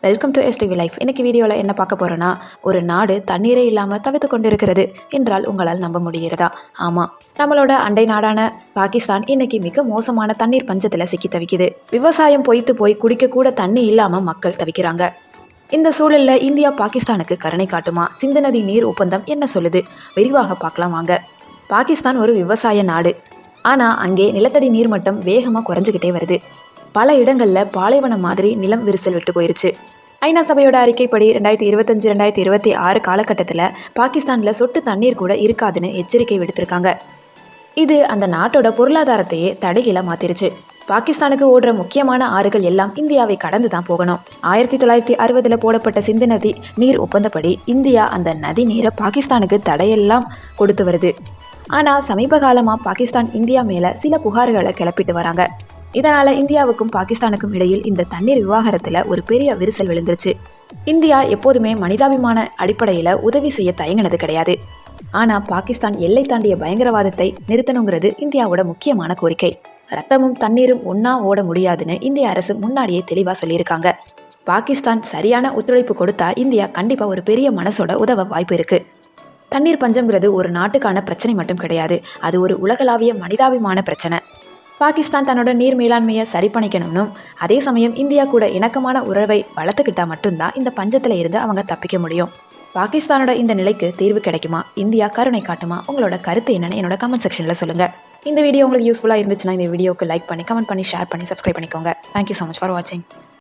Welcome to STV life. இன்னைக்கு வீடியோவில் என்ன பார்க்க போகிறோன்னா, ஒரு நாடு தண்ணீரே இல்லாமல் தவித்து கொண்டிருக்கிறது என்றால் உங்களால் நம்ப முடிகிறதா? ஆமாம், நம்மளோட அண்டை நாடான பாகிஸ்தான் இன்னைக்கு மிக மோசமான தண்ணீர் பஞ்சத்தில் சிக்கி தவிக்குது. விவசாயம் பொய்த்து போய் குடிக்க கூட தண்ணி இல்லாமல் மக்கள் தவிக்கிறாங்க. இந்த சூழலில் இந்தியா பாகிஸ்தானுக்கு கருணை காட்டுமா? சிந்து நதி நீர் ஒப்பந்தம் என்ன சொல்லுது? விரிவாக பார்க்கலாம் வாங்க. பாகிஸ்தான் ஒரு விவசாய நாடு. ஆனால் அங்கே நிலத்தடி நீர்மட்டம் வேகமாக குறைஞ்சிக்கிட்டே வருது. பல இடங்களில் பாலைவனம் மாதிரி நிலம் விரிசல் விட்டு போயிருச்சு. ஐநா சபையோட அறிக்கைப்படி 2025-2026 காலகட்டத்தில் பாகிஸ்தானில் சொட்டு தண்ணீர் கூட இருக்காதுன்னு எச்சரிக்கை விடுத்திருக்காங்க. இது அந்த நாட்டோட பொருளாதாரத்தையே தடையில மாத்திருச்சு. பாகிஸ்தானுக்கு ஓடுற முக்கியமான ஆறுகள் எல்லாம் இந்தியாவை கடந்து தான் போகணும். 1960 போடப்பட்ட சிந்து நதி நீர் ஒப்பந்தப்படி இந்தியா அந்த நதி நீரை பாகிஸ்தானுக்கு தடையெல்லாம் கொடுத்து வருது. ஆனால் சமீப காலமாக பாகிஸ்தான் இந்தியா மேலே சில புகார்களை கிளப்பிட்டு வராங்க. இதனால் இந்தியாவுக்கும் பாகிஸ்தானுக்கும் இடையில் இந்த தண்ணீர் விவகாரத்தில் ஒரு பெரிய விரிசல் விழுந்துருச்சு. இந்தியா எப்போதுமே மனிதாபிமான அடிப்படையில் உதவி செய்ய தயங்கினது கிடையாது. ஆனால் பாகிஸ்தான் எல்லை தாண்டிய பயங்கரவாதத்தை நிறுத்தணுங்கிறது இந்தியாவோட முக்கியமான கோரிக்கை. ரத்தமும் தண்ணீரும் ஒன்றா ஓட முடியாதுன்னு இந்திய அரசு முன்னாடியே தெளிவாக சொல்லியிருக்காங்க. பாகிஸ்தான் சரியான ஒத்துழைப்பு கொடுத்தா இந்தியா கண்டிப்பாக ஒரு பெரிய மனசோட உதவ வாய்ப்பு இருக்குது. தண்ணீர் பஞ்சம்ங்கிறது ஒரு நாட்டுக்கான பிரச்சனை மட்டும் கிடையாது, அது ஒரு உலகளாவிய மனிதாபிமான பிரச்சனை. பாகிஸ்தான் தன்னோட நீர் மேலாண்மையை சரி பண்ணிக்கணும்னும் அதே சமயம் இந்தியா கூட இணக்கமான உறவை வளர்த்துக்கிட்டா மட்டும்தான் இந்த பஞ்சத்தில் இருந்து அவங்க தப்பிக்க முடியும். பாகிஸ்தானோட இந்த நிலைக்கு தீர்வு கிடைக்குமா? இந்தியா கருணை காட்டுமா? உங்களோட கருத்து என்னன்னு என்னோட கமெண்ட் செக்ஷனில் சொல்லுங்கள். இந்த வீடியோ உங்களுக்கு யூஸ்ஃபுல்லாக இருந்துச்சுன்னா இந்த வீடியோக்கு லைக் பண்ணி, கமெண்ட் பண்ணி, ஷேர் பண்ணி, சப்ஸ்கிரைப் பண்ணிக்கோங்க. தேங்க்யூ ஸோ மச் ஃபார் வாட்சிங்.